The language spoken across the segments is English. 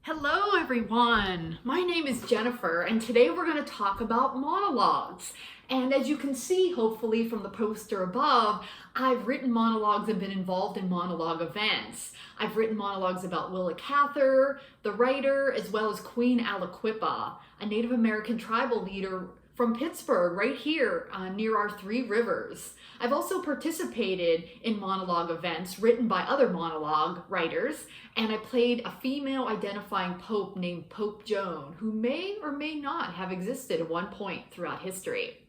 Hello everyone, my name is Jennifer and today we're going to talk about monologues. And as you can see, hopefully from the poster above, I've written monologues and been involved in monologue events. I've written monologues about Willa Cather, the writer, as well as Queen Aliquippa, a Native American tribal leader from Pittsburgh, right here near our three rivers. I've also participated in monologue events written by other monologue writers, and I played a female identifying pope named Pope Joan, who may or may not have existed at one point throughout history.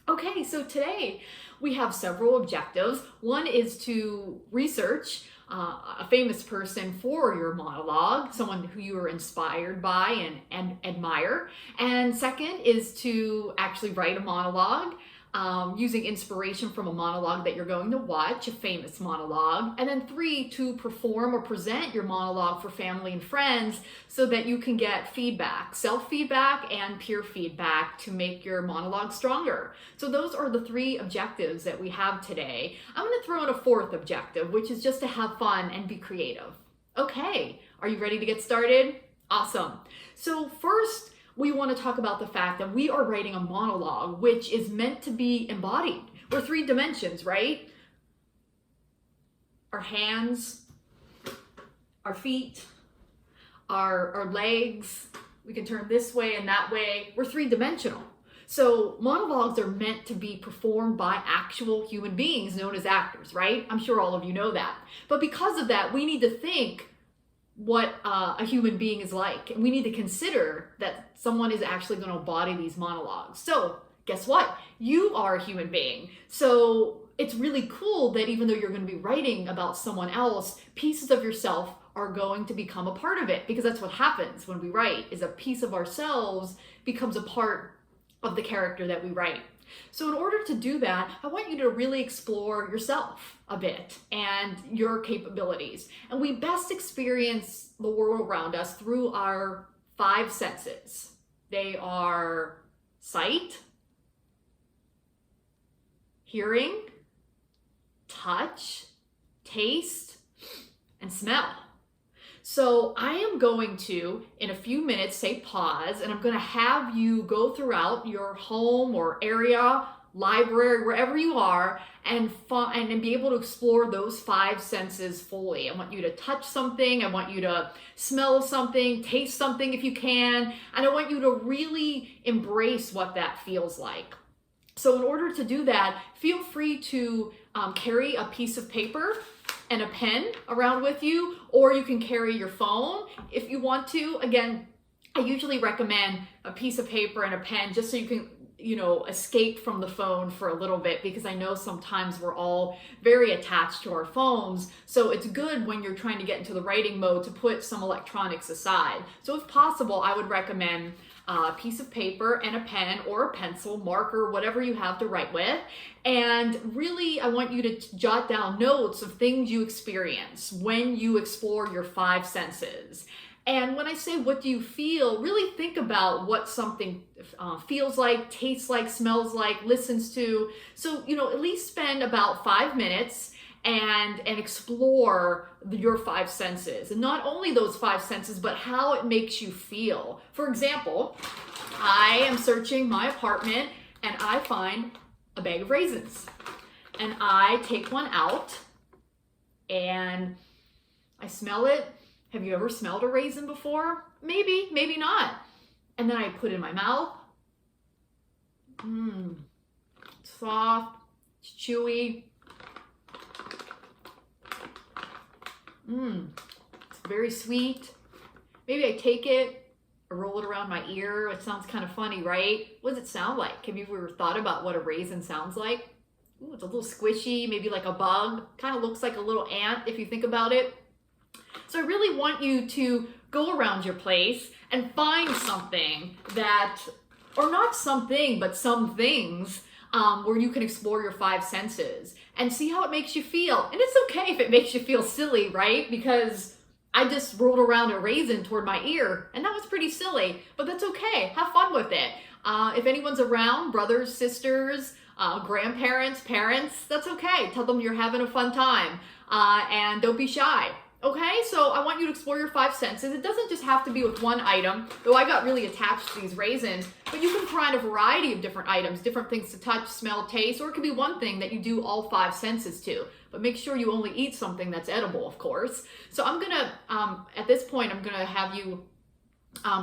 Okay, so today we have several objectives. One is to research a famous person for your monologue, someone who you are inspired by and admire. And second is to actually write a monologue using inspiration from a monologue that you're going to watch, a famous monologue. And then three, to perform or present your monologue for family and friends so that you can get feedback, self-feedback and peer feedback to make your monologue stronger. So those are the three objectives that we have today. I'm going to throw in a fourth objective, which is just to have fun and be creative. Okay, are you ready to get started? Awesome. So first, we want to talk about the fact that we are writing a monologue, which is meant to be embodied. We're three dimensions, right? Our hands, our feet, our legs. We can turn this way and that way. We're three-dimensional. So monologues are meant to be performed by actual human beings known as actors, right? I'm sure all of you know that. But because of that, we need to think what a human being is like. And we need to consider that someone is actually going to embody these monologues. So guess what? You are a human being. So it's really cool that even though you're going to be writing about someone else, pieces of yourself are going to become a part of it, because that's what happens when we write, is a piece of ourselves becomes a part of the character that we write. So in order to do that, I want you to really explore yourself a bit and your capabilities. And we best experience the world around us through our five senses. They are sight, hearing, touch, taste, and smell. So I am going to, in a few minutes, say pause, and I'm going to have you go throughout your home or area, library, wherever you are, and be able to explore those five senses fully. I want you to touch something, I want you to smell something, taste something if you can, and I want you to really embrace what that feels like. So in order to do that, feel free to carry a piece of paper and a pen around with you, or you can carry your phone if you want to. Again, I usually recommend a piece of paper and a pen just so you can, escape from the phone for a little bit, because I know sometimes we're all very attached to our phones. So it's good when you're trying to get into the writing mode to put some electronics aside. So if possible, I would recommend a piece of paper and a pen or a pencil, marker, whatever you have to write with. And really, I want you to jot down notes of things you experience when you explore your five senses. And when I say, what do you feel? Really think about what something feels like, tastes like, smells like, listens to. So, at least spend about 5 minutes and explore your five senses. And not only those five senses, but how it makes you feel. For example, I am searching my apartment and I find a bag of raisins. And I take one out and I smell it. Have you ever smelled a raisin before? Maybe, maybe not. And then I put it in my mouth. It's soft, it's chewy. It's very sweet. Maybe I take it, I roll it around my ear. It sounds kind of funny, right? What does it sound like? Have you ever thought about what a raisin sounds like? Ooh, it's a little squishy, maybe like a bug. Kind of looks like a little ant if you think about it. So I really want you to go around your place and find something that, or not something, but some things where you can explore your five senses and see how it makes you feel. And it's okay if it makes you feel silly, right? Because I just rolled around a raisin toward my ear and that was pretty silly, but that's okay. Have fun with it. If anyone's around, brothers, sisters, grandparents, parents, that's okay. Tell them you're having a fun time and don't be shy. Okay, so I want you to explore your 5 senses. It doesn't just have to be with one item, though I got really attached to these raisins, but you can find a variety of different items, different things to touch, smell, taste, or it could be one thing that you do all 5 senses to. But make sure you only eat something that's edible, of course. So I'm gonna, at this point, I'm gonna have you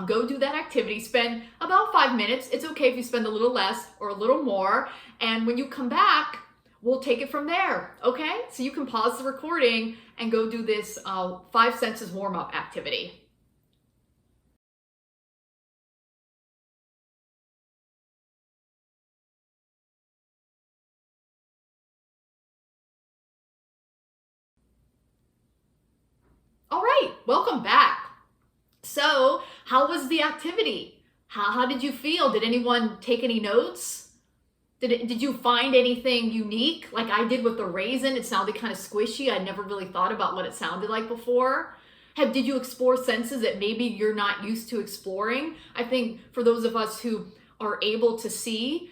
go do that activity. Spend about 5 minutes. It's okay if you spend a little less or a little more. And when you come back, we'll take it from there, okay? So you can pause the recording and go do this 5 senses warm-up activity. All right, welcome back. So how was the activity? How did you feel? Did anyone take any notes? Did you find anything unique like I did with the raisin? It sounded kind of squishy. I never really thought about what it sounded like before. Did you explore senses that maybe you're not used to exploring? I think for those of us who are able to see,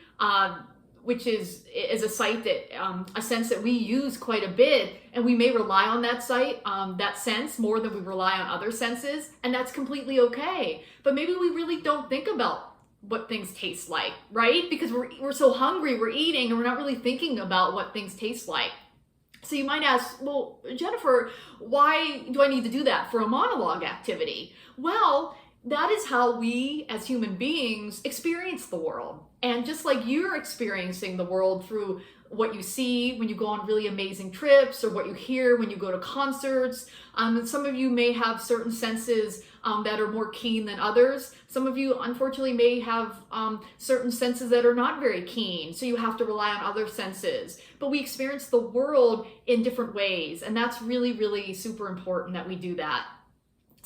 which is a sight that, a sense that we use quite a bit, and we may rely on that sight, that sense more than we rely on other senses, and that's completely okay. But maybe we really don't think about what things taste like, right? Because we're so hungry, we're eating, and we're not really thinking about what things taste like. So you might ask, well, Jennifer, why do I need to do that for a monologue activity? Well, that is how we as human beings experience the world. And just like you're experiencing the world through what you see when you go on really amazing trips, or what you hear when you go to concerts, and some of you may have certain senses that are more keen than others. Some of you, unfortunately, may have certain senses that are not very keen, so you have to rely on other senses. But we experience the world in different ways, and that's really, really super important that we do that.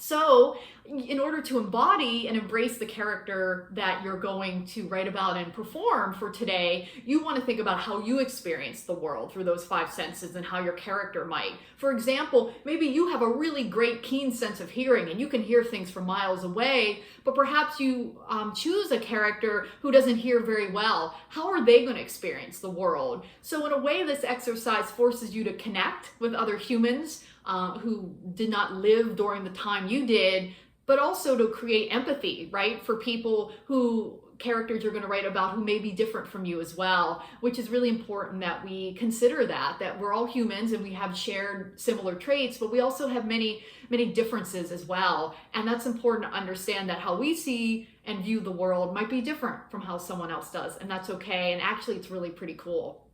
So in order to embody and embrace the character that you're going to write about and perform for today, you want to think about how you experience the world through those 5 senses and how your character might. For example, maybe you have a really great keen sense of hearing and you can hear things from miles away, but perhaps you choose a character who doesn't hear very well. How are they going to experience the world? So in a way, this exercise forces you to connect with other humans who did not live during the time you did, but also to create empathy, right? For people who characters you're going to write about who may be different from you as well, which is really important that we consider that we're all humans and we have shared similar traits, but we also have many, many differences as well. And that's important to understand that how we see and view the world might be different from how someone else does. And that's okay. And actually, it's really pretty cool.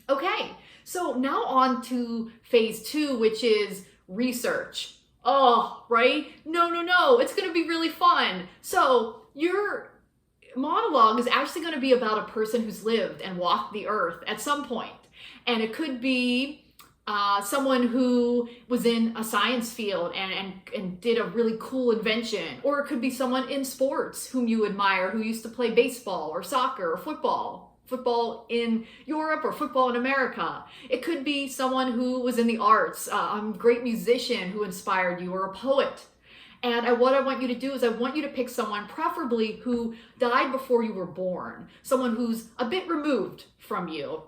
Okay, so now on to phase 2, which is research. Oh, right? No, it's going to be really fun. So your monologue is actually going to be about a person who's lived and walked the earth at some point. And it could be someone who was in a science field and did a really cool invention. Or it could be someone in sports whom you admire, who used to play baseball or soccer or football in Europe or football in America. It could be someone who was in the arts, a great musician who inspired you, or a poet. And what I want you to do is I want you to pick someone preferably who died before you were born, someone who's a bit removed from you.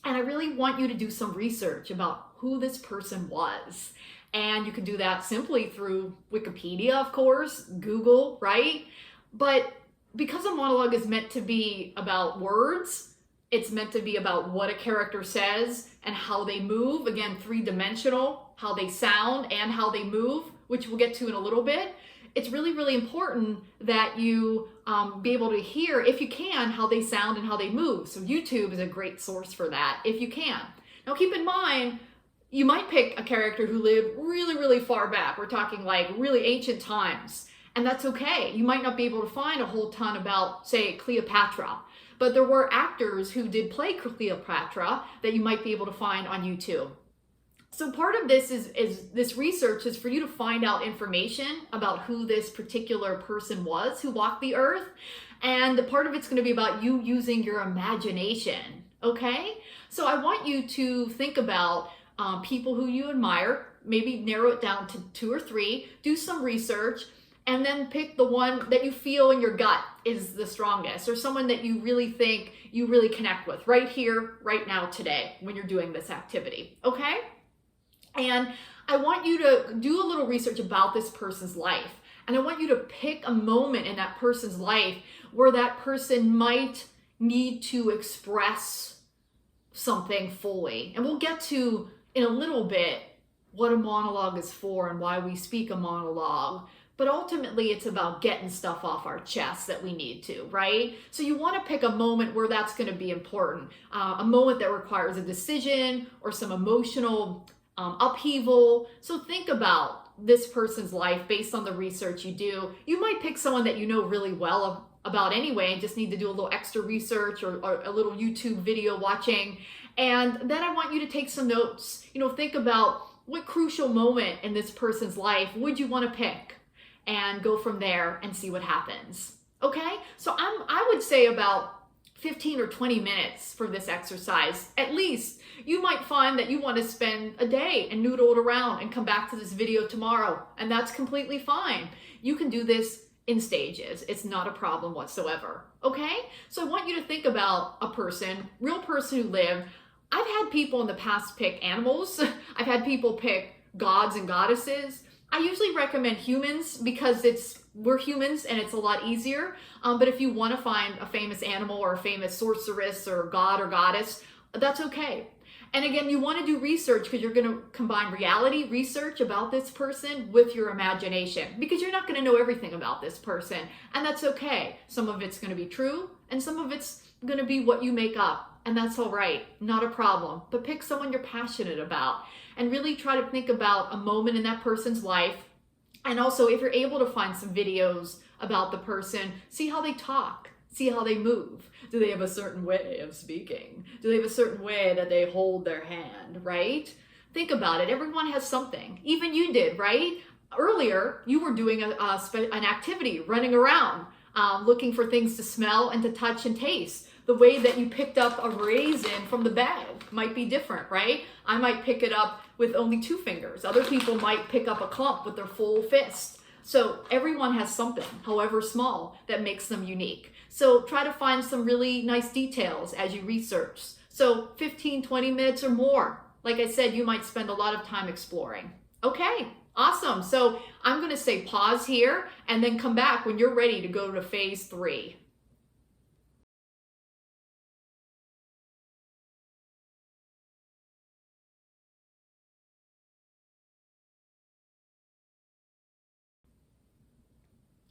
And I really want you to do some research about who this person was. And you can do that simply through Wikipedia, of course, Google, right? But because a monologue is meant to be about words, it's meant to be about what a character says and how they move. Again, 3-dimensional, how they sound and how they move, which we'll get to in a little bit. It's really, really important that you be able to hear, if you can, how they sound and how they move. So YouTube is a great source for that, if you can. Now keep in mind, you might pick a character who lived really, really far back. We're talking like really ancient times. And that's okay. You might not be able to find a whole ton about, say, Cleopatra, but there were actors who did play Cleopatra that you might be able to find on YouTube. So part of this is this research is for you to find out information about who this particular person was who walked the earth. And the part of it's going to be about you using your imagination, okay? So I want you to think about people who you admire, maybe narrow it down to 2 or 3, do some research, and then pick the one that you feel in your gut is the strongest, or someone that you really think you really connect with right here, right now, today, when you're doing this activity, okay? And I want you to do a little research about this person's life. And I want you to pick a moment in that person's life where that person might need to express something fully. And we'll get to, in a little bit, what a monologue is for and why we speak a monologue. But ultimately, it's about getting stuff off our chest that we need to, right? So you want to pick a moment where that's going to be important. A moment that requires a decision or some emotional upheaval. So think about this person's life based on the research you do. You might pick someone that you know really well about anyway and just need to do a little extra research or a little YouTube video watching. And then I want you to take some notes. Think about what crucial moment in this person's life would you want to pick? And go from there and see what happens. Okay? So I would say about 15 or 20 minutes for this exercise. At least you might find that you want to spend a day and noodle it around and come back to this video tomorrow. And that's completely fine. You can do this in stages. It's not a problem whatsoever. Okay? So I want you to think about a person, real person who lived. I've had people in the past pick animals. I've had people pick gods and goddesses. I usually recommend humans because we're humans and it's a lot easier. But if you want to find a famous animal or a famous sorceress or god or goddess, that's okay. And again, you want to do research because you're going to combine reality research about this person with your imagination because you're not going to know everything about this person. And that's okay. Some of it's going to be true and some of it's going to be what you make up. And that's all right. Not a problem. But pick someone you're passionate about. And really try to think about a moment in that person's life. And also, if you're able to find some videos about the person, see how they talk, see how they move. Do they have a certain way of speaking? Do they have a certain way that they hold their hand, right? Think about it. Everyone has something. Even you did, right? Earlier, you were doing an activity, running around, looking for things to smell and to touch and taste. The way that you picked up a raisin from the bag might be different, right? I might pick it up with only 2 fingers. Other people might pick up a clump with their full fist. So everyone has something, however small, that makes them unique. So try to find some really nice details as you research. So 15, 20 minutes or more. Like I said, you might spend a lot of time exploring. Okay, awesome. So I'm going to say pause here and then come back when you're ready to go to phase 3.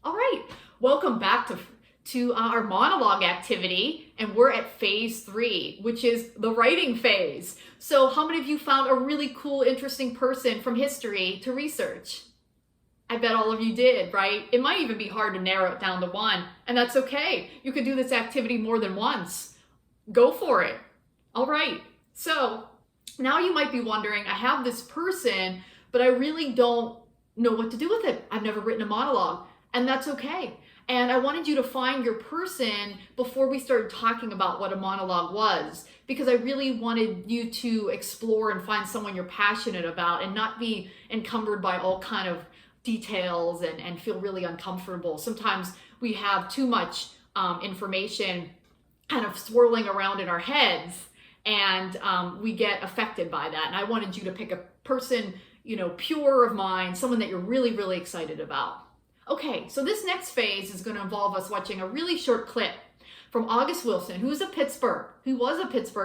All right, welcome back to our monologue activity, and we're at phase 3, which is the writing phase. So how many of you found a really cool, interesting person from history to research? I bet all of you did, right? It might even be hard to narrow it down to one, and that's okay. You can do this activity more than once. Go for it. All right, so now you might be wondering, I have this person, but I really don't know what to do with it. I've never written a monologue. And that's okay. And I wanted you to find your person before we started talking about what a monologue was, because I really wanted you to explore and find someone you're passionate about and not be encumbered by all kind of details and feel really uncomfortable. Sometimes we have too much information kind of swirling around in our heads and we get affected by that. And I wanted you to pick a person, pure of mind, someone that you're really, really excited about. Okay, so this next phase is going to involve us watching a really short clip from August Wilson, who was a Pittsburgh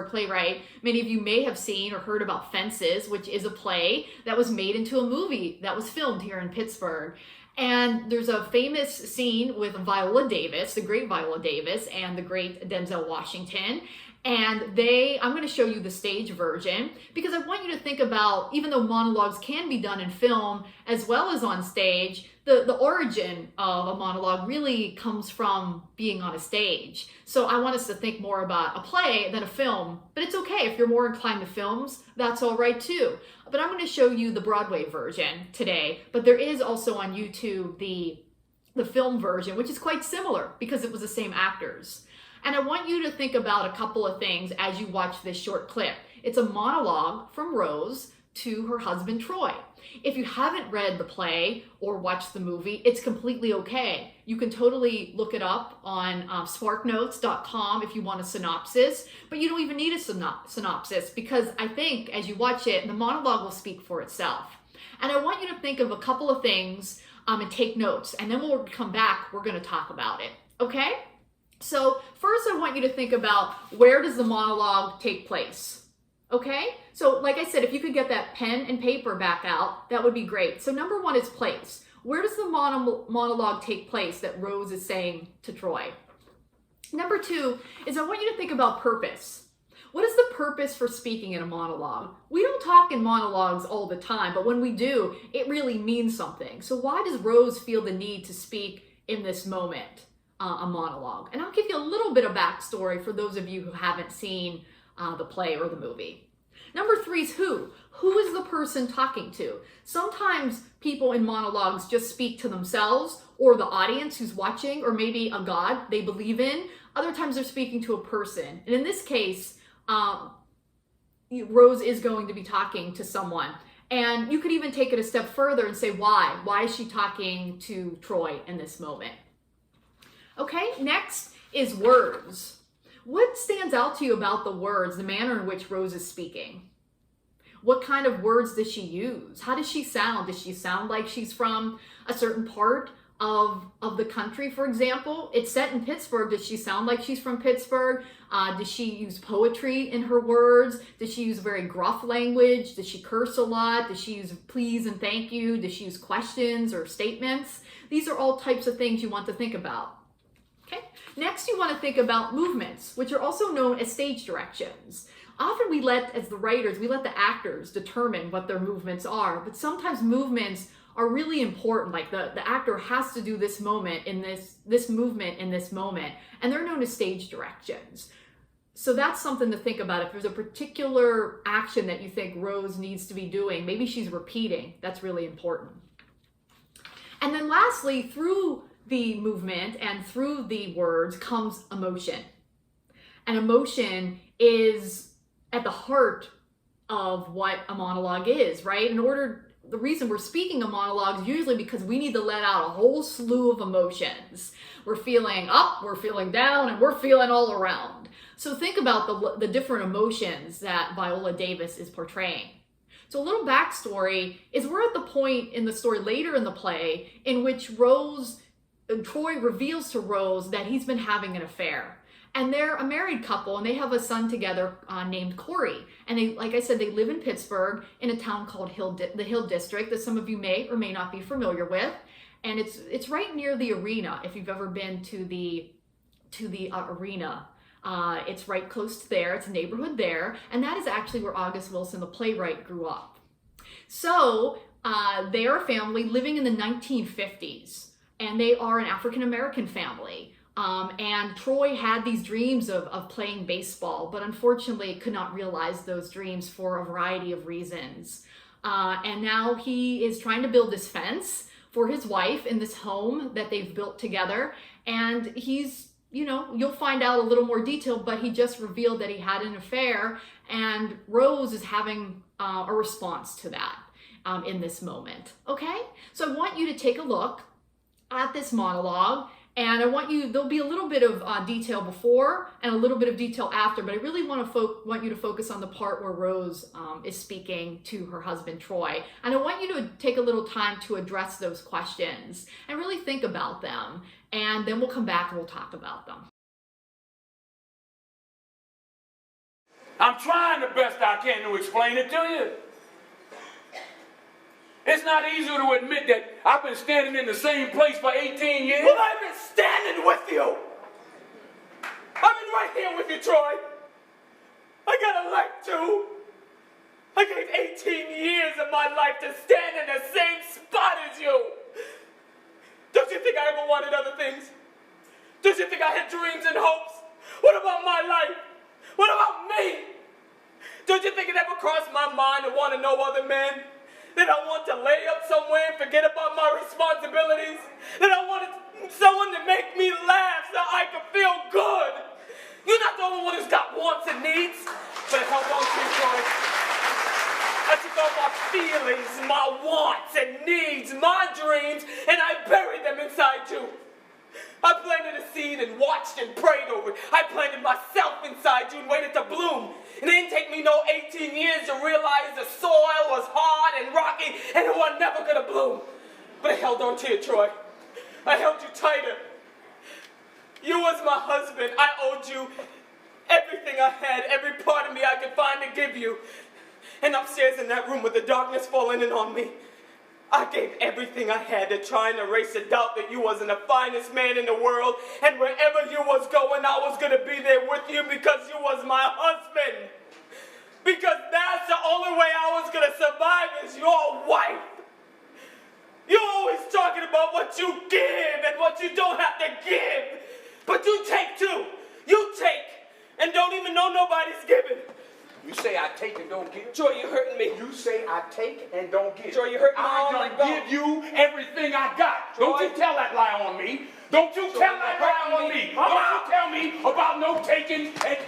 playwright. Many of you may have seen or heard about Fences, which is a play that was made into a movie that was filmed here in Pittsburgh. And there's a famous scene with Viola Davis, the great Viola Davis, and the great Denzel Washington. And I'm going to show you the stage version because I want you to think about, even though monologues can be done in film as well as on stage, the origin of a monologue really comes from being on a stage. So I want us to think more about a play than a film, but it's okay if you're more inclined to films, that's all right too. But I'm going to show you the Broadway version today, but there is also on YouTube the film version, which is quite similar because it was the same actors. And I want you to think about a couple of things as you watch this short clip. It's a monologue from Rose to her husband, Troy. If you haven't read the play or watched the movie, it's completely okay. You can totally look it up on sparknotes.com if you want a synopsis, but you don't even need a synopsis because I think as you watch it, the monologue will speak for itself. And I want you to think of a couple of things and take notes. And then when we come back, we're going to talk about it. Okay? So first I want you to think about, where does the monologue take place? Okay? So like I said, if you could get that pen and paper back out, that would be great. So number one is place. Where does the monologue take place that Rose is saying to Troy? Number two is, I want you to think about purpose. What is the purpose for speaking in a monologue? We don't talk in monologues all the time, but when we do, it really means something. So why does Rose feel the need to speak in this moment, a monologue? And I'll give you a little bit of backstory for those of you who haven't seen the play or the movie. Number three is who. Who is the person talking to? Sometimes people in monologues just speak to themselves or the audience who's watching, or maybe a god they believe in. Other times they're speaking to a person. And in this case, Rose is going to be talking to someone. And you could even take it a step further and say, why? Why is she talking to Troy in this moment? Okay, next is words. What stands out to you about the words, the manner in which Rose is speaking? What kind of words does she use? How does she sound? Does she sound like she's from a certain part of the country, for example? It's set in Pittsburgh. Does she sound like she's from Pittsburgh? Does she use poetry in her words? Does she use very gruff language? Does she curse a lot? Does she use please and thank you? Does she use questions or statements? These are all types of things you want to think about. Okay. Next, you want to think about movements, which are also known as stage directions. Often as the writers, we let the actors determine what their movements are, but sometimes movements are really important. Like the actor has to do this moment in this movement in this moment, and they're known as stage directions. So that's something to think about. If there's a particular action that you think Rose needs to be doing, maybe she's repeating, that's really important. And then lastly, through the movement and through the words comes emotion. And emotion is at the heart of what a monologue is, right? The reason we're speaking a monologue is usually because we need to let out a whole slew of emotions. We're feeling up, we're feeling down, and we're feeling all around. So think about the different emotions that Viola Davis is portraying. So a little backstory is, we're at the point in the story later in the play in which Troy reveals to Rose that he's been having an affair. And they're a married couple, and they have a son together named Corey. And they, like I said, they live in Pittsburgh in a town called the Hill District that some of you may or may not be familiar with. And it's right near the arena. If you've ever been to the arena, it's right close to there. It's a neighborhood there, and that is actually where August Wilson, the playwright, grew up. So they are a family living in the 1950s, and they are an African-American family. And Troy had these dreams of playing baseball, but unfortunately could not realize those dreams for a variety of reasons. And now he is trying to build this fence for his wife in this home that they've built together. And he's, you'll find out a little more detail, but he just revealed that he had an affair, and Rose is having a response to that in this moment. Okay? So I want you to take a look at this monologue. And there'll be a little bit of detail before and a little bit of detail after, but I really want you to focus on the part where Rose is speaking to her husband, Troy. And I want you to take a little time to address those questions and really think about them. And then we'll come back and we'll talk about them. I'm trying the best I can to explain it to you. It's not easy to admit that I've been standing in the same place for 18 years. Well, I've been standing with you. I've been right here with you, Troy. I got a life too. I gave 18 years of my life to stand in the same spot as you. Don't you think I ever wanted other things? Don't you think I had dreams and hopes? What about my life? What about me? Don't you think it ever crossed my mind to want to know other men? That I want to lay up somewhere and forget about my responsibilities? That I wanted someone to make me laugh so I could feel good? You're not the only one who's got wants and needs. But if I want you, Troy, I took all my feelings, my wants and needs, my dreams, and I buried them inside you. I planted a seed and watched and prayed over it. I planted myself inside you and waited to bloom. And it didn't take me no 18 years to realize the soil was hard and rocky and it was never gonna bloom. But I held on to you, Troy. I held you tighter. You was my husband. I owed you everything I had, every part of me I could find to give you. And upstairs in that room with the darkness falling in on me, I gave everything I had to try and erase the doubt that you wasn't the finest man in the world, and wherever you was going, I was going to be there with you because you was my husband. Because that's the only way I was going to survive as your wife. You're always talking about what you give and what you don't have to give. But you take too. You take and don't even know nobody's giving. You say I take and don't give? Troy, you're hurting me. You say I take and don't give. Troy, you're hurting my arm. I don't give you everything I got. Troy. Don't you tell that lie on me. Don't you tell that lie on me. Don't you tell me about no taking and...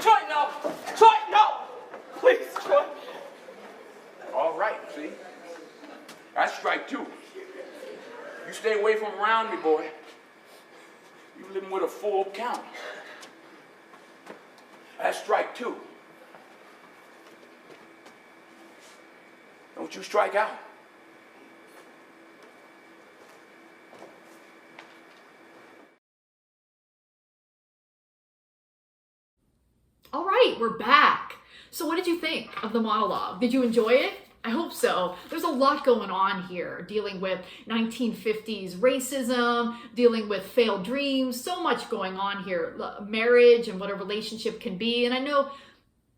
Troy, no. Troy, no. Please, Troy. All right, see? That's strike two. You stay away from around me, boy. You living with a full count. That's strike two. Don't you strike out. All right, we're back. So what did you think of the monologue? Did you enjoy it? I hope so. There's a lot going on here, dealing with 1950s racism, dealing with failed dreams, so much going on here. Marriage and what a relationship can be. And I know,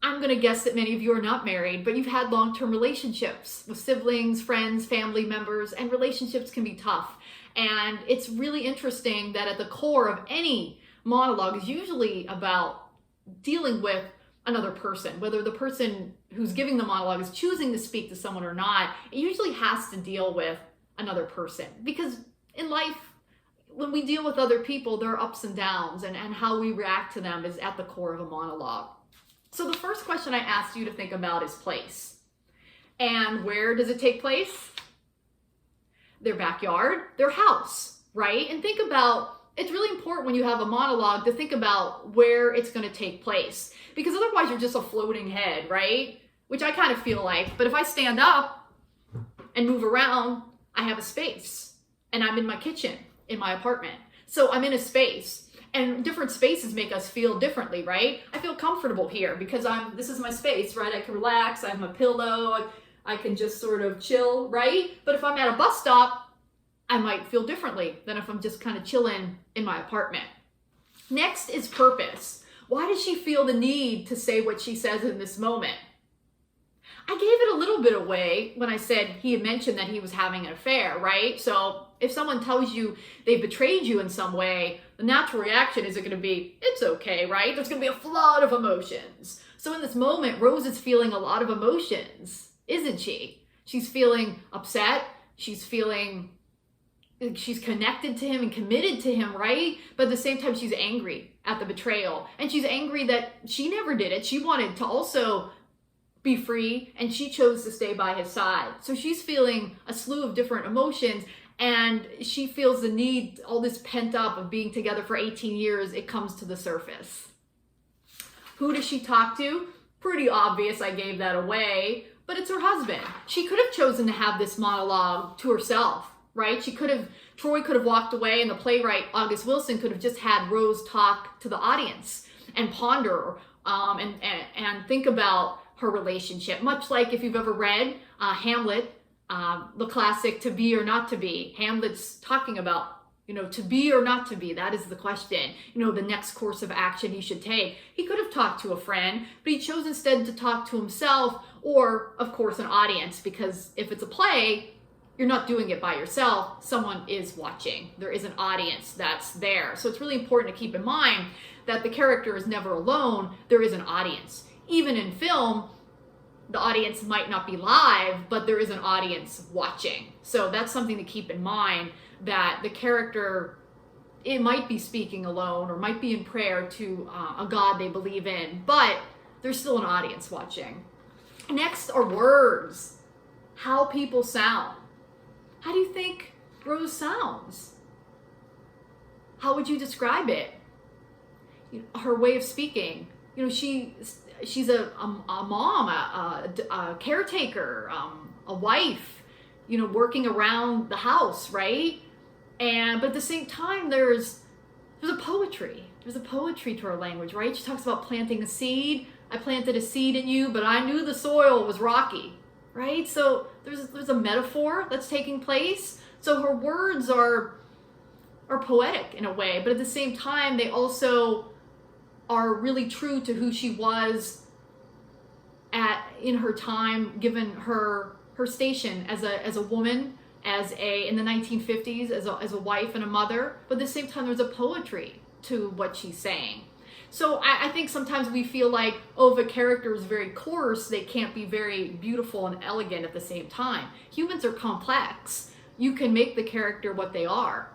I'm going to guess that many of you are not married, but you've had long-term relationships with siblings, friends, family members, and relationships can be tough. And it's really interesting that at the core of any monologue is usually about dealing with another person, whether the person who's giving the monologue is choosing to speak to someone or not. It usually has to deal with another person, because in life, when we deal with other people, there are ups and downs, and how we react to them is at the core of a monologue. So the first question I asked you to think about is place. And where does it take place? Their backyard, their house, right? And think about, it's really important when you have a monologue to think about where it's going to take place, because otherwise you're just a floating head, right? Which I kind of feel like. But if I stand up and move around, I have a space, and I'm in my kitchen in my apartment. So I'm in a space, and different spaces make us feel differently, right? I feel comfortable here because this is my space, right? I can relax, I have my pillow, I can just sort of chill, right? But if I'm at a bus stop, I might feel differently than if I'm just kind of chilling in my apartment. Next is purpose. Why does she feel the need to say what she says in this moment? I gave it a little bit away when I said he had mentioned that he was having an affair, right? So if someone tells you they betrayed you in some way, the natural reaction is going to be, it's okay, right? There's going to be a flood of emotions. So in this moment, Rose is feeling a lot of emotions, isn't she? She's feeling upset. She's connected to him and committed to him, right? But at the same time, she's angry at the betrayal. And she's angry that she never did it. She wanted to also be free, and she chose to stay by his side. So she's feeling a slew of different emotions, and she feels the need, all this pent up of being together for 18 years, it comes to the surface. Who does she talk to? Pretty obvious, I gave that away, but it's her husband. She could have chosen to have this monologue to herself, right? Troy could have walked away, and the playwright, August Wilson, could have just had Rose talk to the audience and ponder and think about her relationship. Much like if you've ever read Hamlet, the classic To Be or Not To Be. Hamlet's talking about, to be or not to be, that is the question. The next course of action he should take. He could have talked to a friend, but he chose instead to talk to himself, or, of course, an audience, because if it's a play, you're not doing it by yourself. Someone is watching. There is an audience that's there. So it's really important to keep in mind that the character is never alone. There is an audience. Even in film, the audience might not be live, but there is an audience watching. So that's something to keep in mind, that the character, it might be speaking alone or might be in prayer to a God they believe in, but there's still an audience watching. Next are words. How people sound. How do you think Rose sounds. How would you describe it? Her way of speaking. She's a mom, a caretaker, a wife, working around the house, right? But at the same time, there's a poetry. There's a poetry to her language, right? She talks about planting a seed. I planted a seed in you, but I knew the soil was rocky, right? So there's a metaphor that's taking place. So her words are poetic in a way, but at the same time, they also are really true to who she was in her time, given her station as a woman, in the 1950s, as a wife and a mother. But at the same time, there's a poetry to what she's saying. So I think sometimes we feel like, if a character is very coarse, they can't be very beautiful and elegant at the same time. Humans are complex. You can make the character what they are.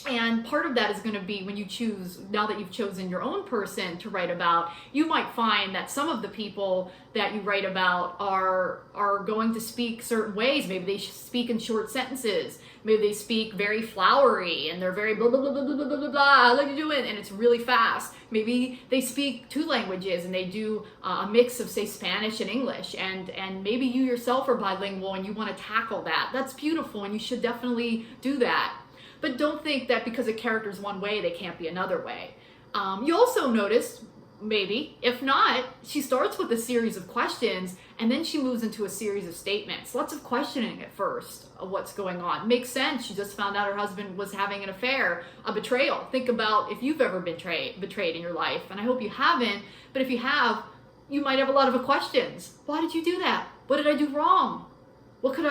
And part of that is going to be when you choose, now that you've chosen your own person to write about, you might find that some of the people that you write about are going to speak certain ways. Maybe they speak in short sentences. Maybe they speak very flowery and they're very blah, blah, blah, blah, blah, blah, blah, blah, like you do it, and it's really fast. Maybe they speak 2 languages and they do a mix of, say, Spanish and English. And maybe you yourself are bilingual and you want to tackle that. That's beautiful, and you should definitely do that. But don't think that because a character's one way, they can't be another way. You also notice, maybe, if not, she starts with a series of questions and then she moves into a series of statements. Lots of questioning at first of what's going on. Makes sense. She just found out her husband was having an affair, a betrayal. Think about if you've ever been betrayed in your life, and I hope you haven't, but if you have, you might have a lot of questions. Why did you do that? What did I do wrong? What could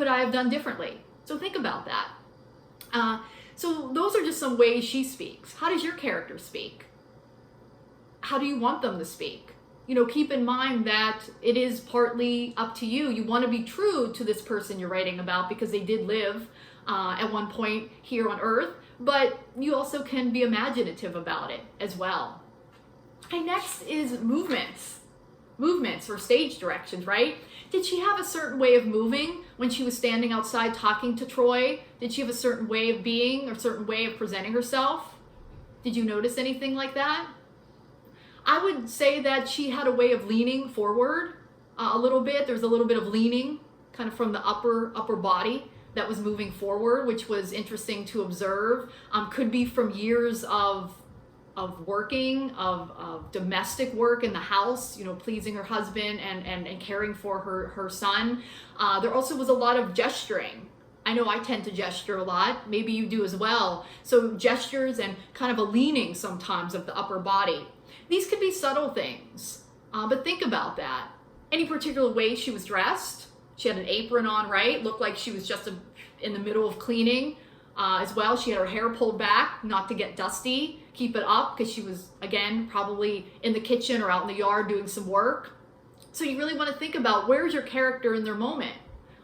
I have done differently? So think about that. So those are just some ways she speaks. How does your character speak? How do you want them to speak? Keep in mind that it is partly up to you. You want to be true to this person you're writing about because they did live at one point here on Earth, but you also can be imaginative about it as well. And next is movements or stage directions, right? Did she have a certain way of moving when she was standing outside talking to Troy? Did she have a certain way of being or a certain way of presenting herself? Did you notice anything like that? I would say that she had a way of leaning forward a little bit. There's a little bit of leaning kind of from the upper body that was moving forward, which was interesting to observe. Could be from years of working, of domestic work in the house, pleasing her husband and caring for her son. There also was a lot of gesturing. I know I tend to gesture a lot. Maybe you do as well. So gestures and kind of a leaning sometimes of the upper body. These could be subtle things, but think about that. Any particular way she was dressed? She had an apron on, right? Looked like she was just in the middle of cleaning. As well, she had her hair pulled back, not to get dusty. Keep it up because she was, again, probably in the kitchen or out in the yard doing some work. So you really want to think about, where's your character in their moment?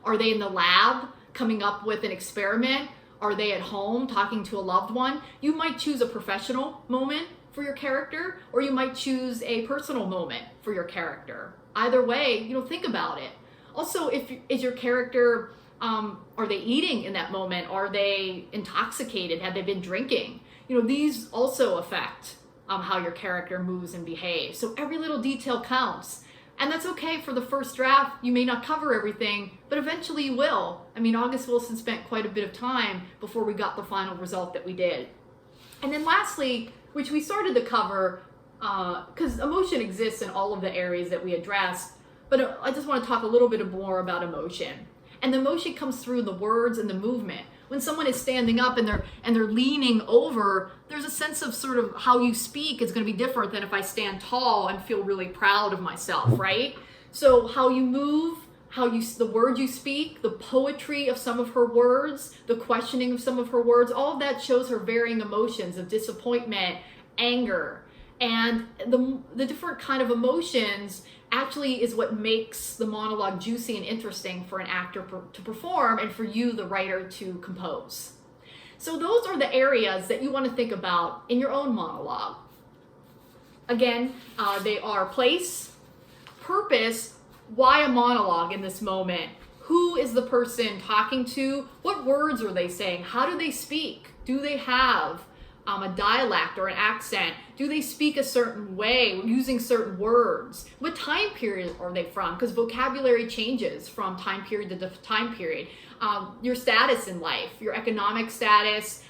Are they in the lab coming up with an experiment? Are they at home talking to a loved one? You might choose a professional moment for your character, or you might choose a personal moment for your character. Either way, think about it. Also, is your character, are they eating in that moment? Are they intoxicated? Have they been drinking? These also affect how your character moves and behaves. So every little detail counts. And that's okay for the first draft. You may not cover everything, but eventually you will. August Wilson spent quite a bit of time before we got the final result that we did. And then lastly, which we started to cover, because emotion exists in all of the areas that we addressed, but I just want to talk a little bit more about emotion. And the emotion comes through the words and the movement. When someone is standing up and they're leaning over, there's a sense of sort of how you speak is going to be different than if I stand tall and feel really proud of myself, right? So how you move, the words you speak, the poetry of some of her words, the questioning of some of her words, all of that shows her varying emotions of disappointment, anger, and the different kind of emotions actually is what makes the monologue juicy and interesting for an actor to perform and for you, the writer, to compose. So those are the areas that you want to think about in your own monologue. Again, they are place, purpose, why a monologue in this moment, Who is the person talking to? What words are they saying? How do they speak? Do they have a dialect or an accent? Do they speak a certain way, using certain words? What time period are they from? Because vocabulary changes from time period to time period. Your status in life, your economic status,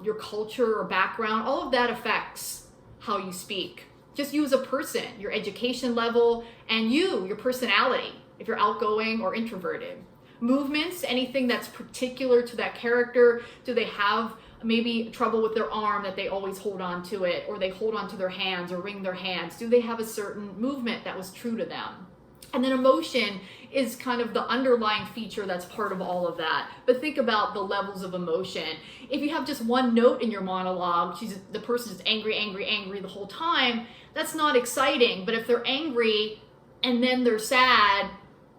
your culture or background, all of that affects how you speak. Just you as a person, your education level, and your personality, if you're outgoing or introverted. Movements, anything that's particular to that character. Do they have maybe trouble with their arm that they always hold on to it, or they hold on to their hands or wring their hands? Do they have a certain movement that was true to them? And then emotion is kind of the underlying feature that's part of all of that. But think about the levels of emotion. If you have just one note in your monologue, the person is angry, angry, angry the whole time, that's not exciting. But if they're angry and then they're sad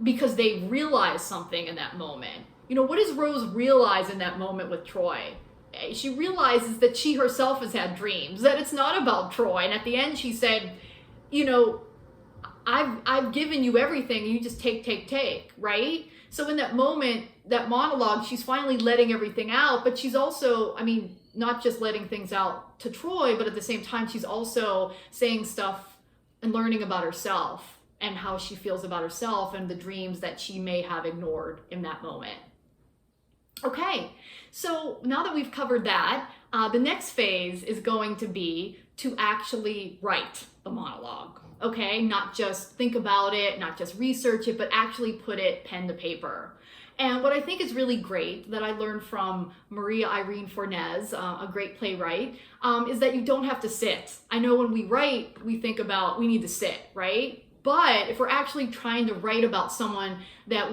because they realize something in that moment. What does Rose realize in that moment with Troy? She realizes that she herself has had dreams, that it's not about Troy. And at the end she said, I've given you everything, and you just take, right? So in that moment, that monologue, she's finally letting everything out, but she's also, not just letting things out to Troy, but at the same time, she's also saying stuff and learning about herself and how she feels about herself and the dreams that she may have ignored in that moment. Okay, so now that we've covered that, the next phase is going to be to actually write the monologue. Okay, not just think about it, not just research it, but actually put it pen to paper. And what I think is really great that I learned from Maria Irene Fornes, a great playwright, is that you don't have to sit. I know when we write, we think about we need to sit, right? But if we're actually trying to write about someone that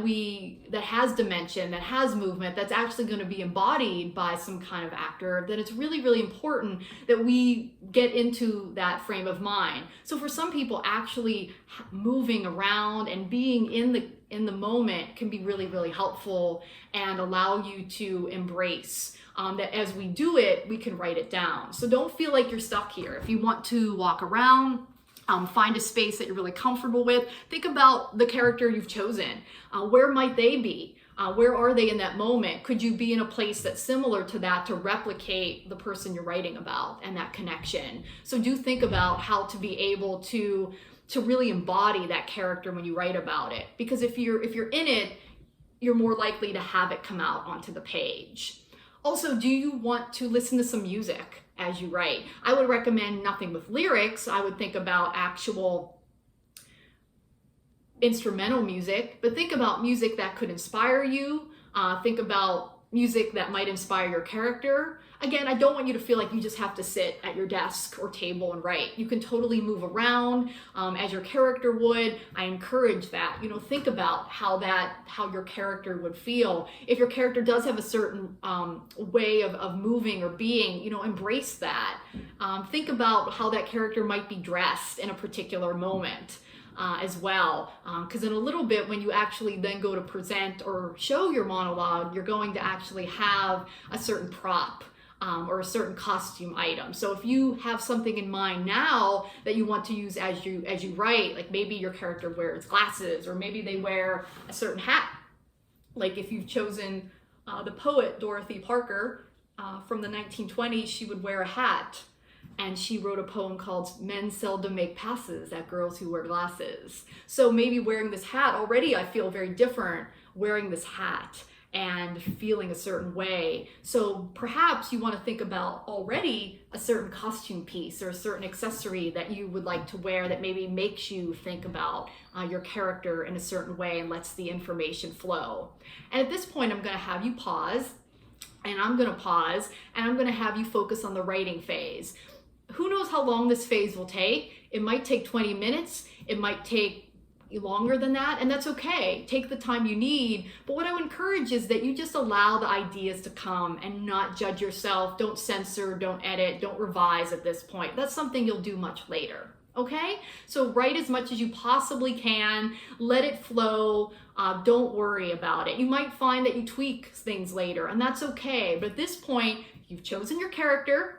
has dimension, that has movement, that's actually going to be embodied by some kind of actor, then it's really, really important that we get into that frame of mind. So for some people, actually moving around and being in the moment can be really, really helpful and allow you to embrace that as we do it, we can write it down. So don't feel like you're stuck here. If you want to walk around, find a space that you're really comfortable with. Think about the character you've chosen. Where might they be? Where are they in that moment? Could you be in a place that's similar to that to replicate the person you're writing about and that connection? So do think about how to be able to really embody that character when you write about it. Because if you're in it, you're more likely to have it come out onto the page. Also, do you want to listen to some music as you write? I would recommend nothing with lyrics. I would think about actual instrumental music, but think about music that could inspire you. Think about music that might inspire your character. Again, I don't want you to feel like you just have to sit at your desk or table and write. You can totally move around as your character would. I encourage that. Think about how your character would feel. If your character does have a certain way of moving or being, embrace that. Think about how that character might be dressed in a particular moment. As well, because in a little bit, when you actually then go to present or show your monologue, you're going to actually have a certain prop or a certain costume item. So if you have something in mind now that you want to use as you write, like maybe your character wears glasses, or maybe they wear a certain hat. Like if you've chosen the poet Dorothy Parker from the 1920s, she would wear a hat. And she wrote a poem called Men Seldom Make Passes at Girls Who Wear Glasses. So maybe wearing this hat, already I feel very different wearing this hat and feeling a certain way. So perhaps you want to think about already a certain costume piece or a certain accessory that you would like to wear that maybe makes you think about your character in a certain way and lets the information flow. And at this point, I'm going to have you pause, and I'm going to pause, and I'm going to have you focus on the writing phase. Who knows how long this phase will take? It might take 20 minutes. It might take longer than that, and that's okay. Take the time you need. But what I would encourage is that you just allow the ideas to come and not judge yourself. Don't censor, don't edit, don't revise at this point. That's something you'll do much later. Okay? So write as much as you possibly can. Let it flow. Don't worry about it. You might find that you tweak things later, and that's okay. But at this point, you've chosen your character.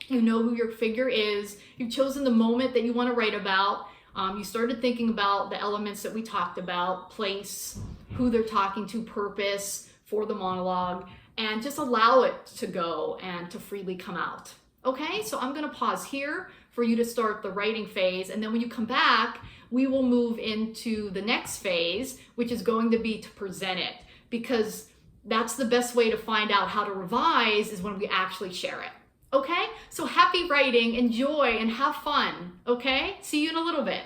You know who your figure is. You've chosen the moment that you want to write about. You started thinking about the elements that we talked about: place, who they're talking to, purpose for the monologue, and just allow it to go and to freely come out. Okay, so I'm gonna pause here for you to start the writing phase, and then when you come back, we will move into the next phase, which is going to be to present it, because that's the best way to find out how to revise is when we actually share it. Okay, so happy writing, enjoy, and have fun. Okay, see you in a little bit.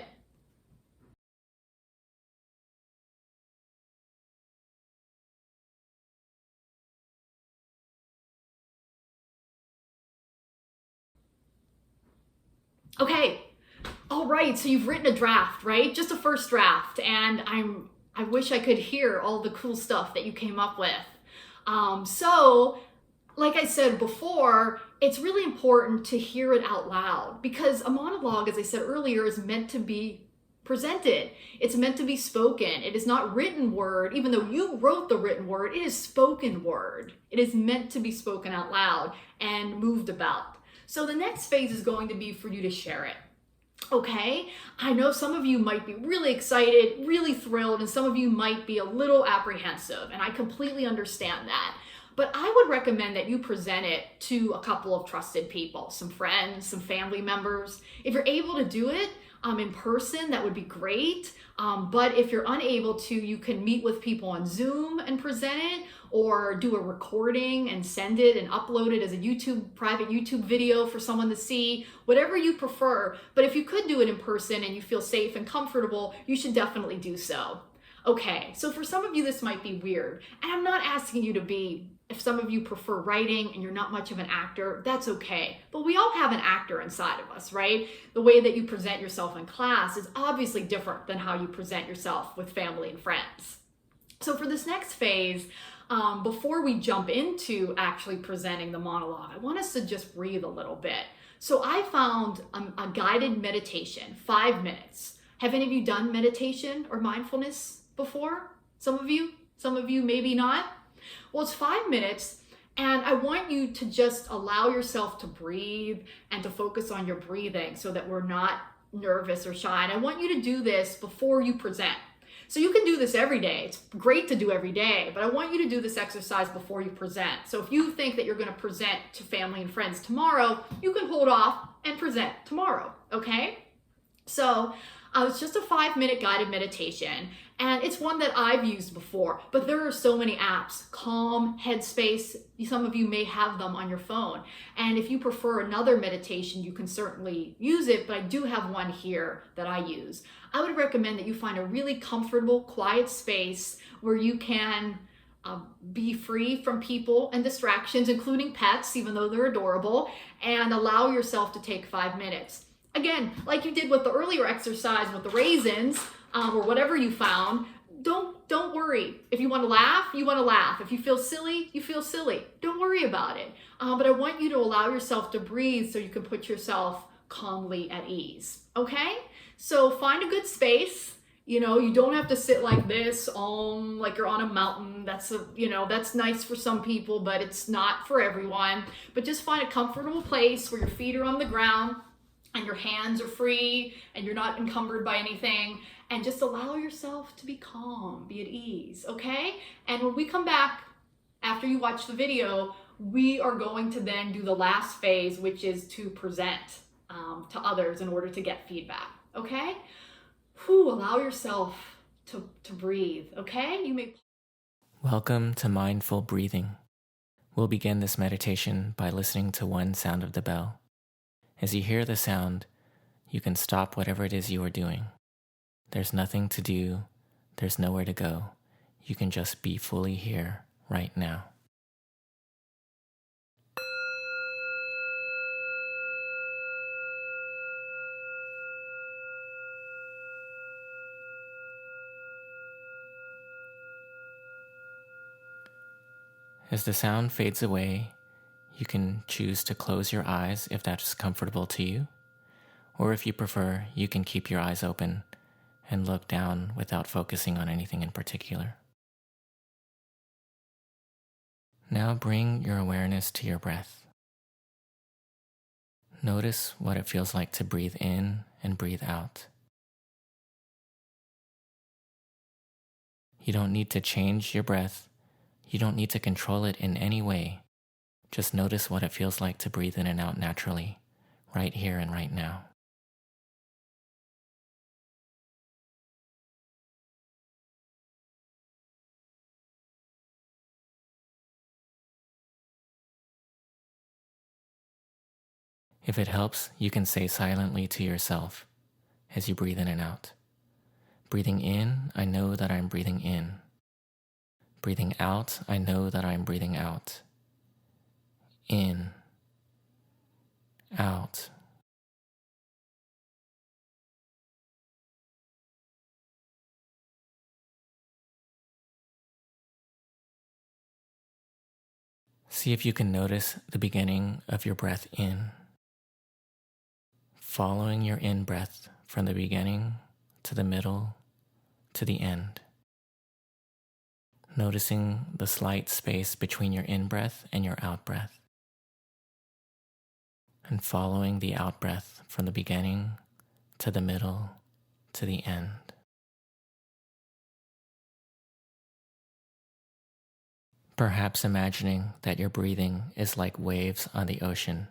Okay, all right, so you've written a draft, right? Just a first draft, and I wish I could hear all the cool stuff that you came up with. So, like I said before, it's really important to hear it out loud, because a monologue, as I said earlier, is meant to be presented. It's meant to be spoken. It is not written word. Even though you wrote the written word, it is spoken word. It is meant to be spoken out loud and moved about. So the next phase is going to be for you to share it. Okay, I know some of you might be really excited, really thrilled, and some of you might be a little apprehensive, and I completely understand that. But I would recommend that you present it to a couple of trusted people, some friends, some family members. If you're able to do it in person, that would be great. But if you're unable to, you can meet with people on Zoom and present it, or do a recording and send it and upload it as a private YouTube video for someone to see, whatever you prefer. But if you could do it in person and you feel safe and comfortable, you should definitely do so. Okay, so for some of you, this might be weird. And I'm not asking you to be, if some of you prefer writing and you're not much of an actor, that's okay. But we all have an actor inside of us, right? The way that you present yourself in class is obviously different than how you present yourself with family and friends. So for this next phase, before we jump into actually presenting the monologue, I want us to just breathe a little bit. So I found a guided meditation, 5 minutes. Have any of you done meditation or mindfulness before? Some of you maybe not. Well, it's 5 minutes, and I want you to just allow yourself to breathe and to focus on your breathing so that we're not nervous or shy. And I want you to do this before you present. So you can do this every day. It's great to do every day, but I want you to do this exercise before you present. So if you think that you're going to present to family and friends tomorrow, you can hold off and present tomorrow, okay? So it's just a 5-minute guided meditation, and it's one that I've used before, but there are so many apps. Calm, Headspace, some of you may have them on your phone. And if you prefer another meditation, you can certainly use it, but I do have one here that I use. I would recommend that you find a really comfortable, quiet space where you can be free from people and distractions, including pets, even though they're adorable, and allow yourself to take 5 minutes. Again, like you did with the earlier exercise with the raisins, or whatever you found, don't worry. If you want to laugh, you want to laugh. If you feel silly, you feel silly. Don't worry about it. But I want you to allow yourself to breathe so you can put yourself calmly at ease. Okay? So find a good space. You know, you don't have to sit like this, like you're on a mountain. That's nice for some people, but it's not for everyone. But just find a comfortable place where your feet are on the ground and your hands are free and you're not encumbered by anything, and just allow yourself to be calm, be at ease, okay? And when we come back after you watch the video, we are going to then do the last phase, which is to present to others in order to get feedback, okay? Allow yourself to breathe, okay? Welcome to mindful breathing. We'll begin this meditation by listening to one sound of the bell. As you hear the sound, you can stop whatever it is you are doing. There's nothing to do. There's nowhere to go. You can just be fully here right now. As the sound fades away, you can choose to close your eyes if that's comfortable to you, or if you prefer, you can keep your eyes open and look down without focusing on anything in particular. Now bring your awareness to your breath. Notice what it feels like to breathe in and breathe out. You don't need to change your breath. You don't need to control it in any way. Just notice what it feels like to breathe in and out naturally, right here and right now. If it helps, you can say silently to yourself as you breathe in and out. Breathing in, I know that I'm breathing in. Breathing out, I know that I'm breathing out. In, out. See if you can notice the beginning of your breath in. Following your in-breath from the beginning to the middle to the end. Noticing the slight space between your in-breath and your out-breath. And following the out-breath from the beginning to the middle to the end. Perhaps imagining that your breathing is like waves on the ocean.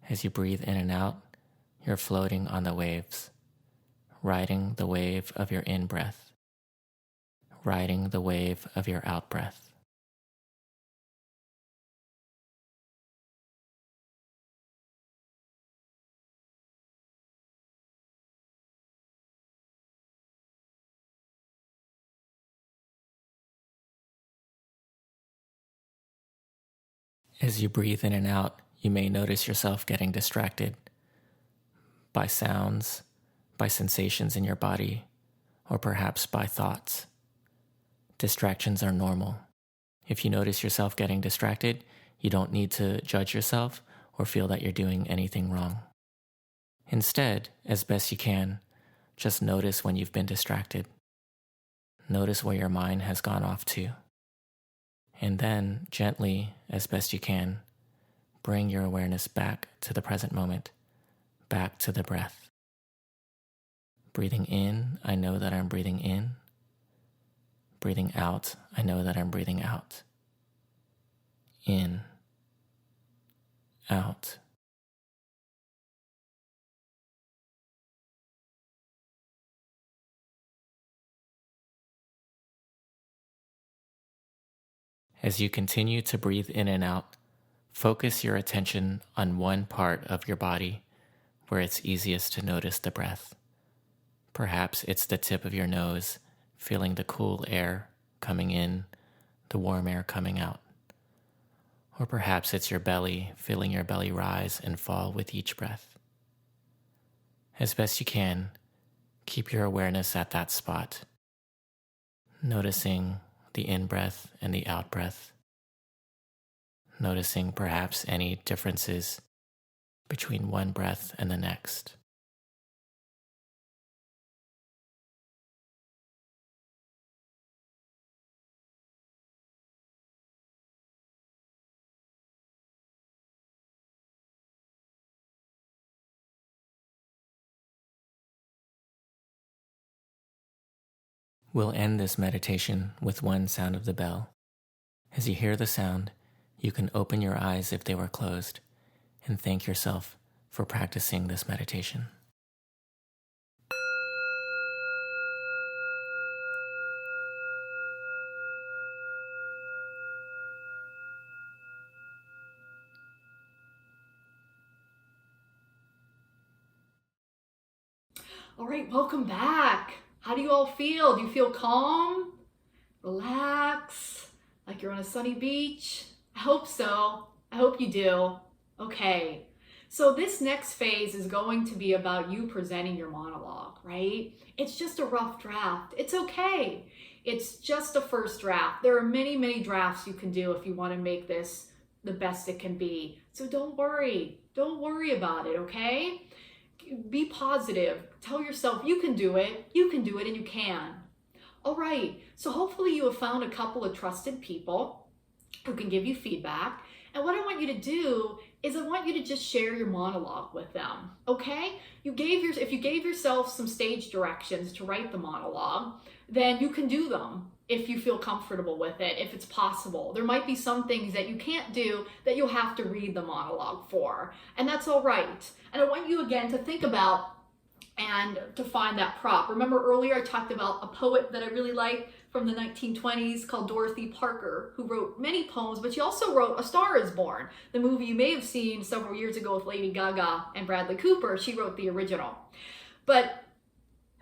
As you breathe in and out, you're floating on the waves, riding the wave of your in-breath, riding the wave of your out-breath. As you breathe in and out, you may notice yourself getting distracted by sounds, by sensations in your body, or perhaps by thoughts. Distractions are normal. If you notice yourself getting distracted, you don't need to judge yourself or feel that you're doing anything wrong. Instead, as best you can, just notice when you've been distracted. Notice where your mind has gone off to. And then, gently, as best you can, bring your awareness back to the present moment, back to the breath. Breathing in, I know that I'm breathing in. Breathing out, I know that I'm breathing out. In, out. As you continue to breathe in and out, focus your attention on one part of your body where it's easiest to notice the breath. Perhaps it's the tip of your nose, feeling the cool air coming in, the warm air coming out. Or perhaps it's your belly, feeling your belly rise and fall with each breath. As best you can, keep your awareness at that spot, noticing the in-breath and the out-breath, noticing perhaps any differences between one breath and the next. We'll end this meditation with one sound of the bell. As you hear the sound, you can open your eyes if they were closed and thank yourself for practicing this meditation. All right, welcome back. How do you all feel? Do you feel calm? Relax? Like you're on a sunny beach? I hope so. I hope you do. Okay. So this next phase is going to be about you presenting your monologue, right? It's just a rough draft. It's okay. It's just a first draft. There are many, many drafts you can do if you want to make this the best it can be. So don't worry. Don't worry about it, okay? Be positive. Tell yourself you can do it. You can do it and you can. All right. So hopefully you have found a couple of trusted people who can give you feedback. And what I want you to do is I want you to just share your monologue with them, okay? If you gave yourself some stage directions to write the monologue, then you can do them if you feel comfortable with it, if it's possible. There might be some things that you can't do that you'll have to read the monologue for, and that's all right. And I want you again to think about and to find that prop. Remember earlier I talked about a poet that I really like from the 1920s called Dorothy Parker, who wrote many poems, but she also wrote A Star is Born, the movie you may have seen several years ago with Lady Gaga and Bradley Cooper. She wrote the original. But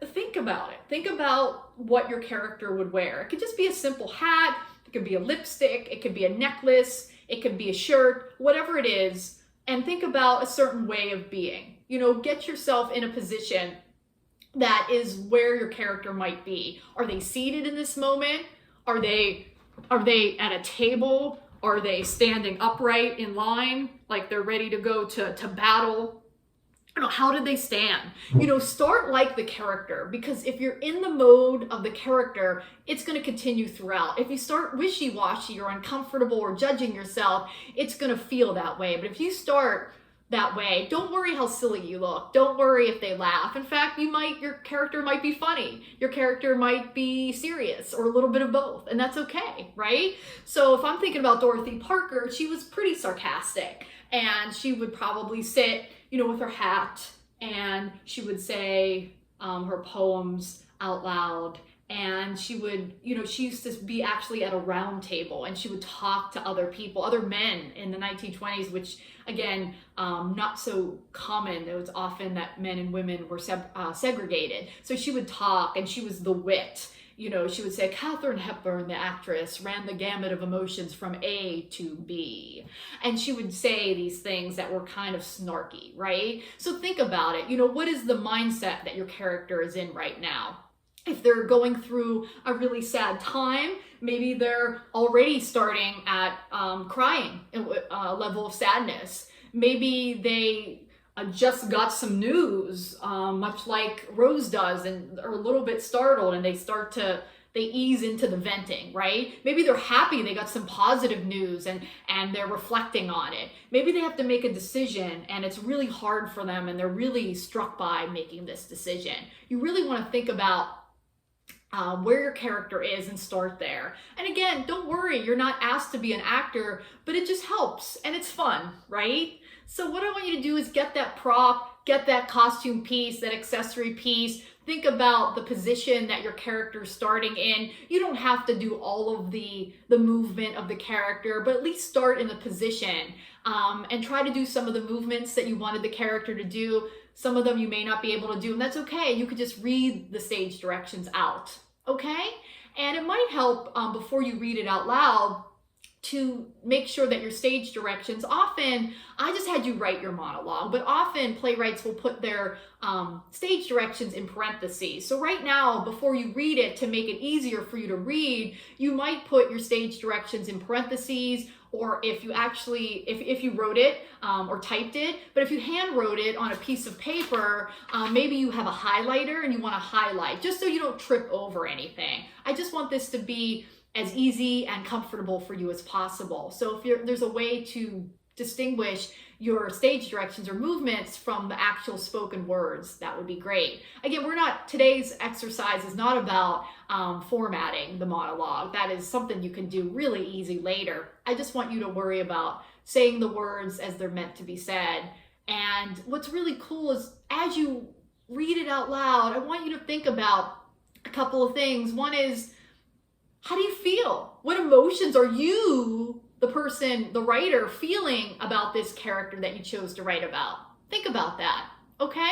think about it. Think about what your character would wear. It could just be a simple hat, it could be a lipstick, it could be a necklace, it could be a shirt, whatever it is, and think about a certain way of being. You know, get yourself in a position that is where your character might be. Are they seated in this moment? Are they at a table? Are they standing upright in line like they're ready to go to battle? You know, how did they stand? You know, start like the character, because if you're in the mode of the character, it's going to continue throughout. If you start wishy-washy or uncomfortable or judging yourself, it's going to feel that way. But if you start that way, don't worry how silly you look. Don't worry if they laugh. In fact, your character might be funny. Your character might be serious, or a little bit of both, and that's okay, right? So if I'm thinking about Dorothy Parker, she was pretty sarcastic, and she would probably sit, you know, with her hat, and she would say her poems out loud. And she would, you know, she used to be actually at a round table, and she would talk to other people, other men in the 1920s, which again, not so common. It was often that men and women were segregated. So she would talk, and she was the wit. You know, she would say, Katharine Hepburn, the actress, ran the gamut of emotions from A to B. And she would say these things that were kind of snarky, right? So think about it. You know, what is the mindset that your character is in right now? If they're going through a really sad time, maybe they're already starting at crying, a level of sadness. Maybe they just got some news, much like Rose does, and are a little bit startled, and they ease into the venting, right? Maybe they're happy they got some positive news and they're reflecting on it. Maybe they have to make a decision, and it's really hard for them, and they're really struck by making this decision. You really want to think about where your character is and start there. And again, don't worry, you're not asked to be an actor, but it just helps, and it's fun, right? So what I want you to do is get that prop, get that costume piece, that accessory piece. Think about the position that your character is starting in. You don't have to do all of the movement of the character, but at least start in the position, and try to do some of the movements that you wanted the character to do. Some of them you may not be able to do, and that's okay. You could just read the stage directions out, okay? And it might help before you read it out loud to make sure that your stage directions, often, I just had you write your monologue, but often playwrights will put their stage directions in parentheses. So right now, before you read it, to make it easier for you to read, you might put your stage directions in parentheses, or if you actually, if you wrote it or typed it, but if you hand wrote it on a piece of paper, maybe you have a highlighter and you want to highlight, just so you don't trip over anything. I just want this to be as easy and comfortable for you as possible. So if there's a way to distinguish your stage directions or movements from the actual spoken words, that would be great. Again, today's exercise is not about formatting the monologue. That is something you can do really easy later. I just want you to worry about saying the words as they're meant to be said. And what's really cool is, as you read it out loud, I want you to think about a couple of things. One is, how do you feel? What emotions are you, the person, the writer, feeling about this character that you chose to write about? Think about that, okay?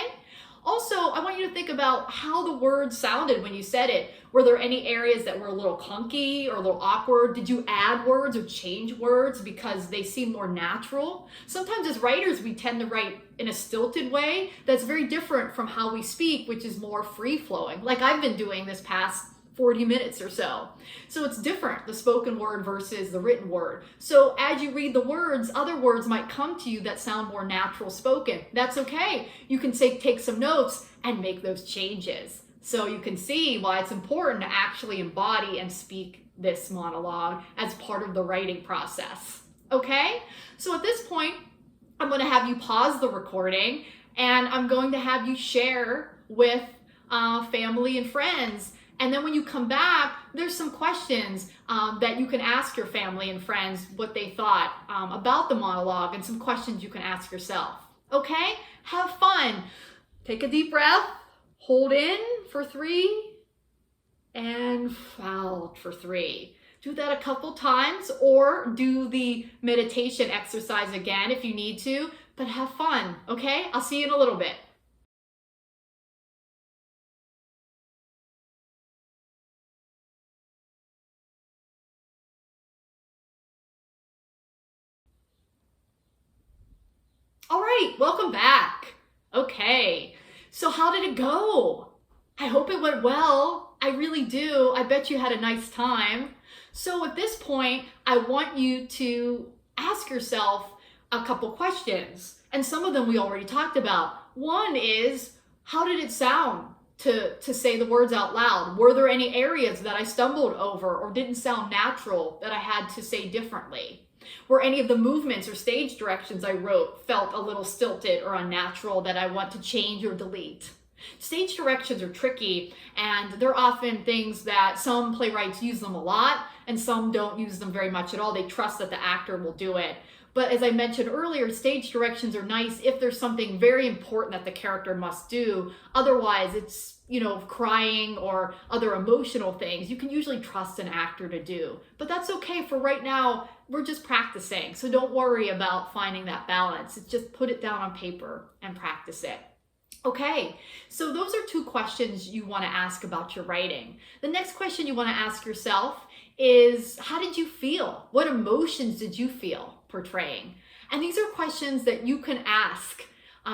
Also, I want you to think about how the words sounded when you said it. Were there any areas that were a little clunky or a little awkward? Did you add words or change words because they seem more natural? Sometimes as writers, we tend to write in a stilted way that's very different from how we speak, which is more free-flowing, like I've been doing this past 40 minutes or so. So it's different, the spoken word versus the written word. So as you read the words, other words might come to you that sound more natural spoken. That's okay. You can take some notes and make those changes. So you can see why it's important to actually embody and speak this monologue as part of the writing process. Okay? So at this point, I'm going to have you pause the recording, and I'm going to have you share with family and friends. And then when you come back, there's some questions that you can ask your family and friends what they thought about the monologue, and some questions you can ask yourself. Okay? Have fun. Take a deep breath, hold in for 3, and out for 3. Do that a couple times, or do the meditation exercise again if you need to, but have fun, okay? I'll see you in a little bit. All right, welcome back. Okay, so how did it go? I hope it went well. I really do. I bet you had a nice time. So at this point, I want you to ask yourself a couple questions. And some of them we already talked about. One is, how did it sound to say the words out loud? Were there any areas that I stumbled over or didn't sound natural that I had to say differently? Were any of the movements or stage directions I wrote felt a little stilted or unnatural that I want to change or delete? Stage directions are tricky, and they're often things that some playwrights use them a lot and some don't use them very much at all. They trust that the actor will do it. But as I mentioned earlier, stage directions are nice if there's something very important that the character must do. Otherwise, it's, crying or other emotional things you can usually trust an actor to do. But that's okay. For right now, we're just practicing. So don't worry about finding that balance. It's just put it down on paper and practice it. Okay, so those are 2 questions you want to ask about your writing. The next question you want to ask yourself is, how did you feel? What emotions did you feel portraying? And these are questions that you can ask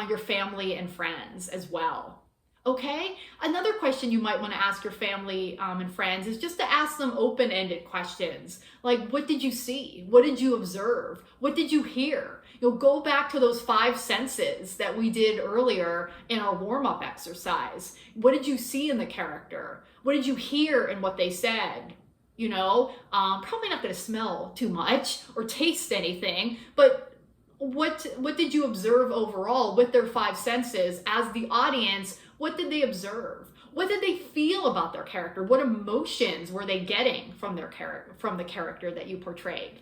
your family and friends as well. Okay, another question you might want to ask your family and friends is just to ask them open-ended questions. Like, what did you see? What did you observe? What did you hear? Go back to those 5 senses that we did earlier in our warm-up exercise. What did you see in the character? What did you hear in what they said? Probably not going to smell too much or taste anything, but what did you observe overall with their 5 senses as the audience? What did they observe? What did they feel about their character? What emotions were they getting from the character that you portrayed?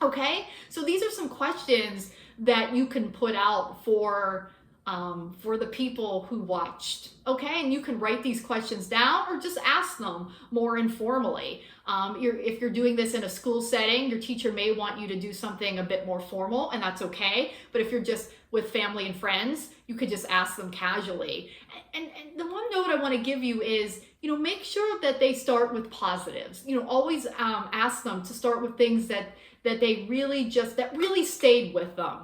Okay, so these are some questions that you can put out for the people who watched. Okay, and you can write these questions down or just ask them more informally. If you're doing this in a school setting, your teacher may want you to do something a bit more formal, and that's okay. But if you're just with family and friends, you could just ask them casually. And the one note I want to give you is, make sure that they start with positives. Always ask them to start with things that they really stayed with them.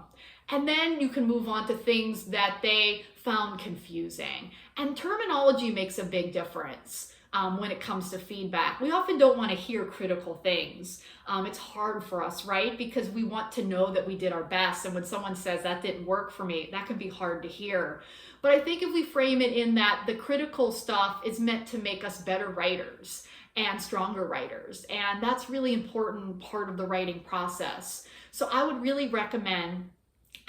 And then you can move on to things that they found confusing. And terminology makes a big difference when it comes to feedback. We often don't want to hear critical things. It's hard for us, right? Because we want to know that we did our best. And when someone says that didn't work for me, that can be hard to hear. But I think if we frame it in that the critical stuff is meant to make us better writers and stronger writers. And that's really important part of the writing process. So I would really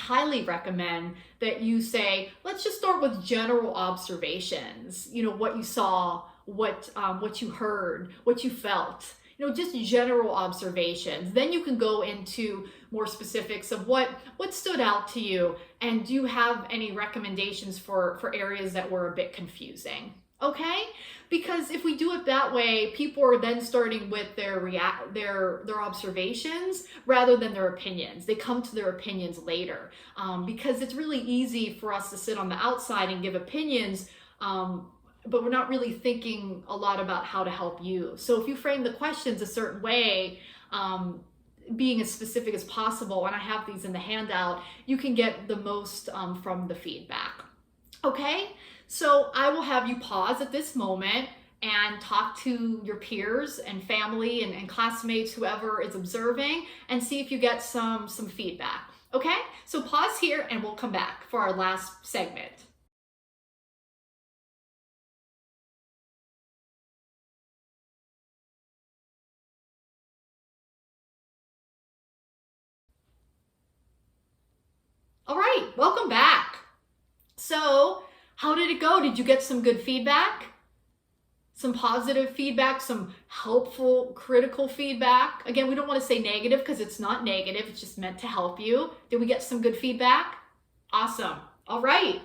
highly recommend that you say, let's just start with general observations. What you saw, what you heard, what you felt, just general observations. Then you can go into more specifics of what stood out to you, and do you have any recommendations for areas that were a bit confusing? Okay, because if we do it that way, people are then starting with their observations rather than their opinions. They come to their opinions later, because it's really easy for us to sit on the outside and give opinions, but we're not really thinking a lot about how to help you. So if you frame the questions a certain way, being as specific as possible, and I have these in the handout, you can get the most from the feedback. Okay, so I will have you pause at this moment and talk to your peers and family and classmates, whoever is observing, and see if you get some feedback. Okay, so pause here and we'll come back for our last segment. All right, welcome back. So how did it go? Did you get some good feedback? some positive feedback, some helpful, critical feedback. Again, we don't want to say negative because it's not negative. It's just meant to help you. Did we get some good feedback? Awesome. All right.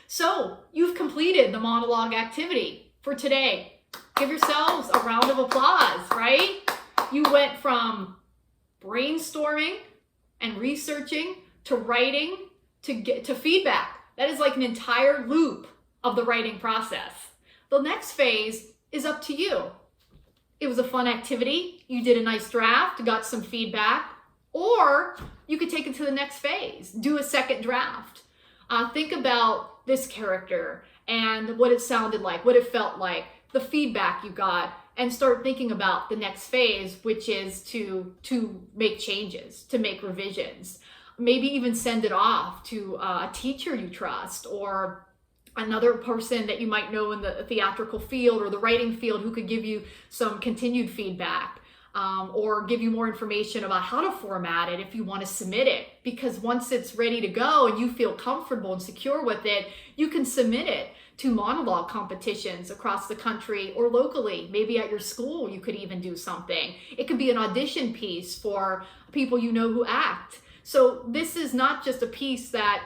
So you've completed the monologue activity for today. Give yourselves a round of applause, right? You went from brainstorming and researching to writing to feedback. That is like an entire loop of the writing process. The next phase is up to you. It was a fun activity. You did a nice draft, got some feedback, or you could take it to the next phase, do a second draft. Think about this character and what it sounded like, what it felt like, the feedback you got, and start thinking about the next phase, which is to make changes, to make revisions. Maybe even send it off to a teacher you trust or another person that you might know in the theatrical field or the writing field who could give you some continued feedback, or give you more information about how to format it if you want to submit it. Because once it's ready to go and you feel comfortable and secure with it, you can submit it to monologue competitions across the country or locally. Maybe at your school you could even do something. It could be an audition piece for people you know who act. So this is not just a piece that,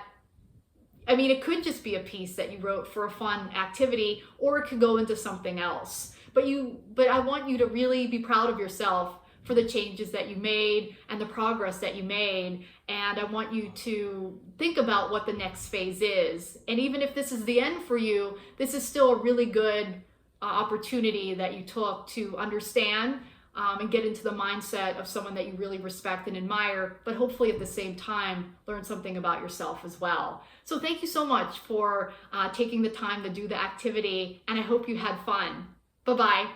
I mean, it could just be a piece that you wrote for a fun activity, or it could go into something else. But I want you to really be proud of yourself for the changes that you made and the progress that you made. And I want you to think about what the next phase is. And even if this is the end for you, this is still a really good opportunity that you took to understand and get into the mindset of someone that you really respect and admire, but hopefully at the same time, learn something about yourself as well. So thank you so much for taking the time to do the activity, and I hope you had fun. Bye-bye.